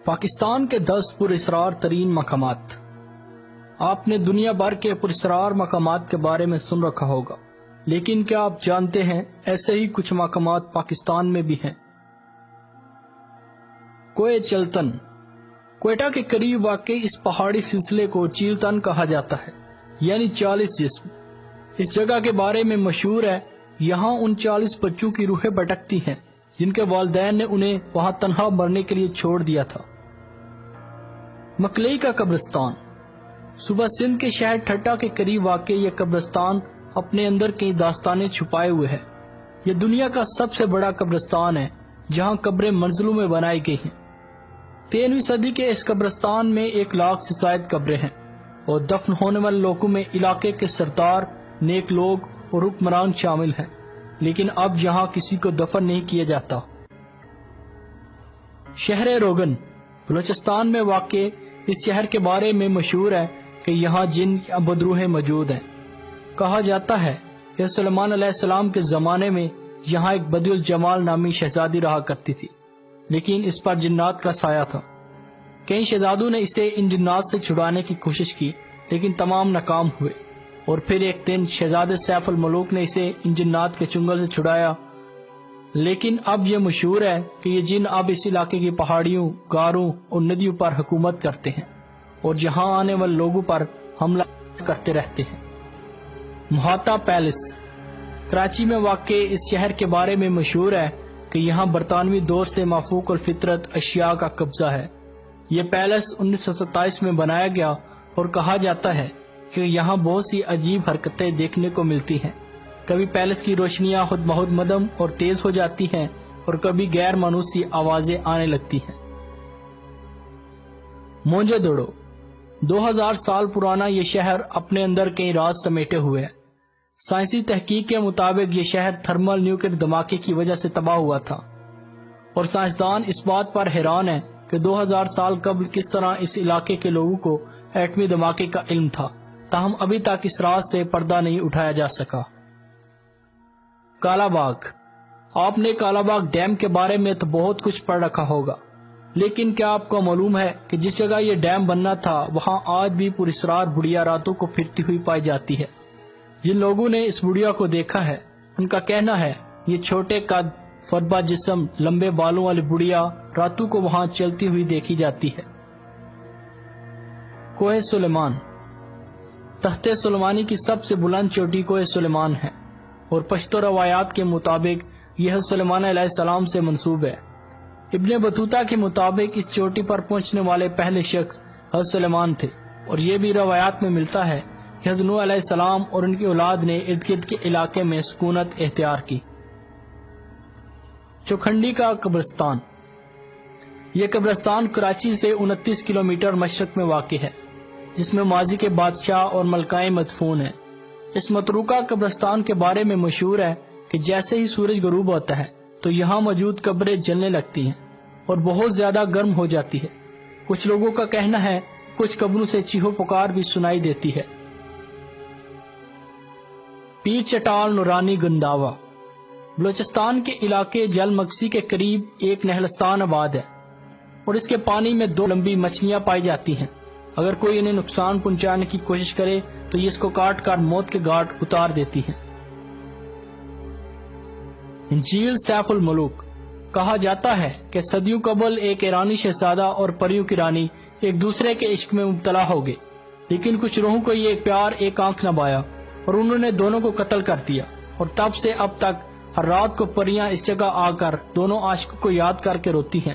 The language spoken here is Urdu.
پاکستان کے 10 پراسرار ترین مقامات۔ آپ نے دنیا بھر کے پراسرار مقامات کے بارے میں سن رکھا ہوگا، لیکن کیا آپ جانتے ہیں ایسے ہی کچھ مقامات پاکستان میں بھی ہیں؟ کوہ چلتن کوئٹہ کے قریب واقع اس پہاڑی سلسلے کو چیلتن کہا جاتا ہے، یعنی 40 جسم۔ اس جگہ کے بارے میں مشہور ہے، یہاں ان 40 بچوں کی روحیں بھٹکتی ہیں جن کے والدین نے انہیں وہاں تنہا مرنے کے لیے چھوڑ دیا تھا۔ مکلئی کا قبرستان صوبہ سندھ کے شہر ٹھٹہ کے قریب واقع یہ قبرستان اپنے اندر کئی داستانیں چھپائے ہوئے ہے۔ یہ دنیا کا سب سے بڑا قبرستان ہے جہاں قبریں منزلوں میں بنائی گئی ہیں۔ 13ویں صدی کے اس قبرستان میں 1 لاکھ سے زائد قبریں ہیں اور دفن ہونے والے لوگوں میں علاقے کے سردار، نیک لوگ اور حکمران شامل ہیں، لیکن اب یہاں کسی کو دفن نہیں کیا جاتا۔ شہر روغن بلوچستان میں واقع اس شہر کے بارے میں مشہور ہے کہ یہاں جن یا بدروحیں موجود ہیں۔ کہا جاتا ہے کہ سلیمان علیہ السلام کے زمانے میں یہاں ایک بدی الجمال نامی شہزادی رہا کرتی تھی، لیکن اس پر جنات کا سایہ تھا۔ کئی شہزادوں نے اسے ان جنات سے چھڑانے کی کوشش کی، لیکن تمام ناکام ہوئے، اور پھر ایک دن شہزادے سیف الملوک نے اسے ان جنات کے چنگل سے چھڑایا۔ لیکن اب یہ مشہور ہے کہ یہ جن اب اس علاقے کی پہاڑیوں، غاروں اور ندیوں پر حکومت کرتے ہیں اور یہاں آنے والے لوگوں پر حملہ کرتے رہتے ہیں۔ محاتا پیلس کراچی میں واقع اس شہر کے بارے میں مشہور ہے کہ یہاں برطانوی دور سے مافوق الفطرت اشیاء کا قبضہ ہے۔ یہ پیلس 1927 میں بنایا گیا اور کہا جاتا ہے کہ یہاں بہت سی عجیب حرکتیں دیکھنے کو ملتی ہیں۔ کبھی پیلس کی روشنیاں خود بخود مدھم اور تیز ہو جاتی ہیں اور کبھی غیر مانوسی آوازیں آنے لگتی ہیں۔ موئنجو دڑو 2000 سال پرانا یہ شہر اپنے اندر کئی راز سمیٹے ہوئے ہے۔ سائنسی تحقیق کے مطابق یہ شہر تھرمل نیوکلیر دھماکے کی وجہ سے تباہ ہوا تھا، اور سائنسدان اس بات پر حیران ہیں کہ 2000 سال قبل کس طرح اس علاقے کے لوگوں کو ایٹمی دھماکے کا علم تھا، تاہم ابھی تک اس راز سے پردہ نہیں اٹھایا جا سکا۔ کالا باغ آپ نے کالا باغ ڈیم کے بارے میں تو بہت کچھ پڑھ رکھا ہوگا، لیکن کیا آپ کو معلوم ہے کہ جس جگہ یہ ڈیم بننا تھا وہاں آج بھی پراسرار بڑھیا راتوں کو پھرتی ہوئی پائی جاتی ہے۔ جن لوگوں نے اس بڑھیا کو دیکھا ہے ان کا کہنا ہے یہ چھوٹے قد، فربا جسم، لمبے بالوں والی بڑھیا راتوں کو وہاں چلتی ہوئی دیکھی جاتی ہے۔ کوہ سلیمان تخت سلیمانی کی سب سے بلند چوٹی کوہ سلیمان ہے، اور پشتو روایات کے مطابق یہ سلیمان علیہ السلام سے منسوب ہے۔ ابن بطوطہ کے مطابق اس چوٹی پر پہنچنے والے پہلے شخص حضرت سلیمان تھے، اور یہ بھی روایات میں ملتا ہے کہ حضرت نوح علیہ السلام اور ان کی اولاد نے ارد گرد کے علاقے میں سکونت اختیار کی۔ چوکھنڈی کا قبرستان یہ قبرستان کراچی سے 29 کلومیٹر مشرق میں واقع ہے، جس میں ماضی کے بادشاہ اور ملکائیں مدفون ہیں۔ اس متروکہ قبرستان کے بارے میں مشہور ہے کہ جیسے ہی سورج غروب ہوتا ہے تو یہاں موجود قبریں جلنے لگتی ہیں اور بہت زیادہ گرم ہو جاتی ہے۔ کچھ لوگوں کا کہنا ہے کچھ قبروں سے چیخو پکار بھی سنائی دیتی ہے۔ پیر چٹال نورانی گنداوا بلوچستان کے علاقے جل مکسی کے قریب ایک نہلستان آباد ہے، اور اس کے پانی میں 2 لمبی مچھلیاں پائی جاتی ہیں۔ اگر کوئی انہیں نقصان پہنچانے کی کوشش کرے تو یہ اس کو کاٹ کر موت کے گھاٹ اتار دیتی ہیں۔ جھیل سیف الملوک کہا جاتا ہے کہ صدیوں قبل ایک ایرانی شہزادہ اور پریوں کی رانی ایک دوسرے کے عشق میں مبتلا ہو گئے، لیکن کچھ روحوں کو یہ پیار ایک آنکھ نہ بایا اور انہوں نے دونوں کو قتل کر دیا، اور تب سے اب تک ہر رات کو پریاں اس جگہ آ کر دونوں عاشقوں کو یاد کر کے روتی ہیں۔